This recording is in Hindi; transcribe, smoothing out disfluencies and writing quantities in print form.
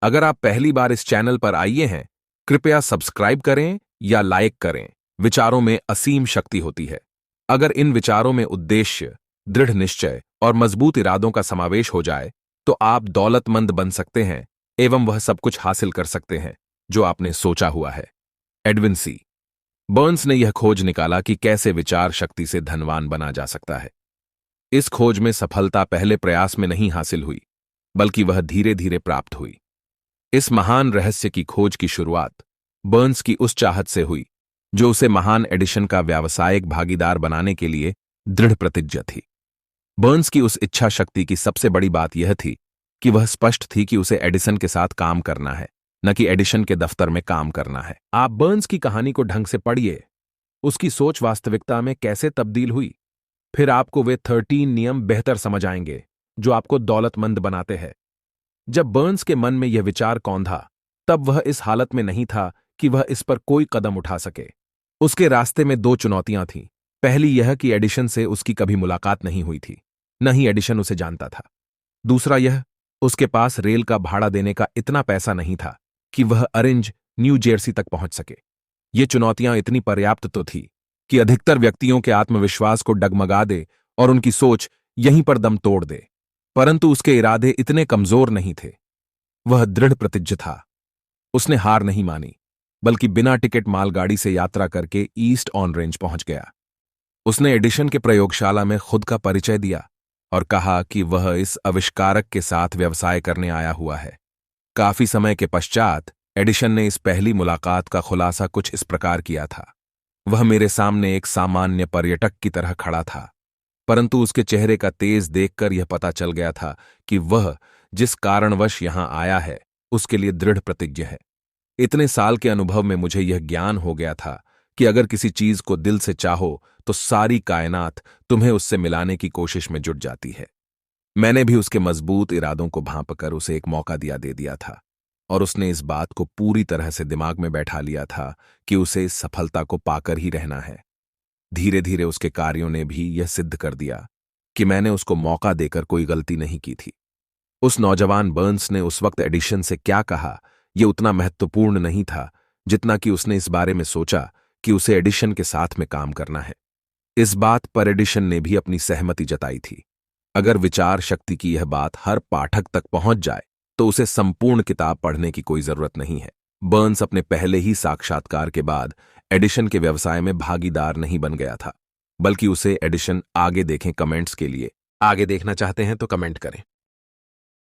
अगर आप पहली बार इस चैनल पर आए हैं, कृपया सब्सक्राइब करें या लाइक करें। विचारों में असीम शक्ति होती है। अगर इन विचारों में उद्देश्य, दृढ़ निश्चय और मजबूत इरादों का समावेश हो जाए तो आप दौलतमंद बन सकते हैं एवं वह सब कुछ हासिल कर सकते हैं जो आपने सोचा हुआ है। एडविन सी बर्न्स ने यह खोज निकाला कि कैसे विचार शक्ति से धनवान बना जा सकता है। इस खोज में सफलता पहले प्रयास में नहीं हासिल हुई, बल्कि वह धीरे धीरे प्राप्त हुई। इस महान रहस्य की खोज की शुरुआत बर्न्स की उस चाहत से हुई जो उसे महान एडिशन का व्यावसायिक भागीदार बनाने के लिए दृढ़ प्रतिज्ञ थी। बर्न्स की उस इच्छा शक्ति की सबसे बड़ी बात यह थी कि वह स्पष्ट थी कि उसे एडिसन के साथ काम करना है, न कि एडिशन के दफ्तर में काम करना है। आप बर्न्स की कहानी को ढंग से पढ़िए, उसकी सोच वास्तविकता में कैसे तब्दील हुई। फिर आपको वे 13 नियम बेहतर समझ आएंगे जो आपको दौलतमंद बनाते हैं। जब बर्न्स के मन में यह विचार कौंधा, तब वह इस हालत में नहीं था कि वह इस पर कोई कदम उठा सके। उसके रास्ते में 2 चुनौतियां थीं। पहली यह कि एडिशन से उसकी कभी मुलाकात नहीं हुई थी, न ही एडिशन उसे जानता था। दूसरा यह, उसके पास रेल का भाड़ा देने का इतना पैसा नहीं था कि वह ऑरेंज, न्यू जर्सी तक पहुंच सके। ये चुनौतियां इतनी पर्याप्त तो थी कि अधिकतर व्यक्तियों के आत्मविश्वास को डगमगा दे और उनकी सोच यहीं पर दम तोड़ दे, परंतु उसके इरादे इतने कमजोर नहीं थे। वह दृढ़ प्रतिज्ञ था। उसने हार नहीं मानी, बल्कि बिना टिकट मालगाड़ी से यात्रा करके ईस्ट ऑन रेंज पहुंच गया। उसने एडिशन के प्रयोगशाला में खुद का परिचय दिया और कहा कि वह इस आविष्कारक के साथ व्यवसाय करने आया हुआ है। काफी समय के पश्चात एडिशन ने इस पहली मुलाकात का खुलासा कुछ इस प्रकार किया था। वह मेरे सामने एक सामान्य पर्यटक की तरह खड़ा था, परंतु उसके चेहरे का तेज देखकर यह पता चल गया था कि वह जिस कारणवश यहां आया है उसके लिए दृढ़ प्रतिज्ञ है। इतने साल के अनुभव में मुझे यह ज्ञान हो गया था कि अगर किसी चीज को दिल से चाहो तो सारी कायनात तुम्हें उससे मिलाने की कोशिश में जुट जाती है। मैंने भी उसके मजबूत इरादों को भांपकर उसे एक मौका दे दिया था, और उसने इस बात को पूरी तरह से दिमाग में बैठा लिया था कि उसे इस सफलता को पाकर ही रहना है। धीरे धीरे उसके कार्यों ने भी यह सिद्ध कर दिया कि मैंने उसको मौका देकर कोई गलती नहीं की थी। उस नौजवान बर्न्स ने उस वक्त एडिशन से क्या कहा यह उतना महत्वपूर्ण नहीं था जितना कि उसने इस बारे में सोचा कि उसे एडिशन के साथ में काम करना है। इस बात पर एडिशन ने भी अपनी सहमति जताई थी। अगर विचार शक्ति की यह बात हर पाठक तक पहुंच जाए तो उसे संपूर्ण किताब पढ़ने की कोई जरूरत नहीं है। बर्न्स अपने पहले ही साक्षात्कार के बाद एडिशन के व्यवसाय में भागीदार नहीं बन गया था, बल्कि उसे एडिशन आगे देखें कमेंट्स के लिए। आगे देखना चाहते हैं तो कमेंट करें।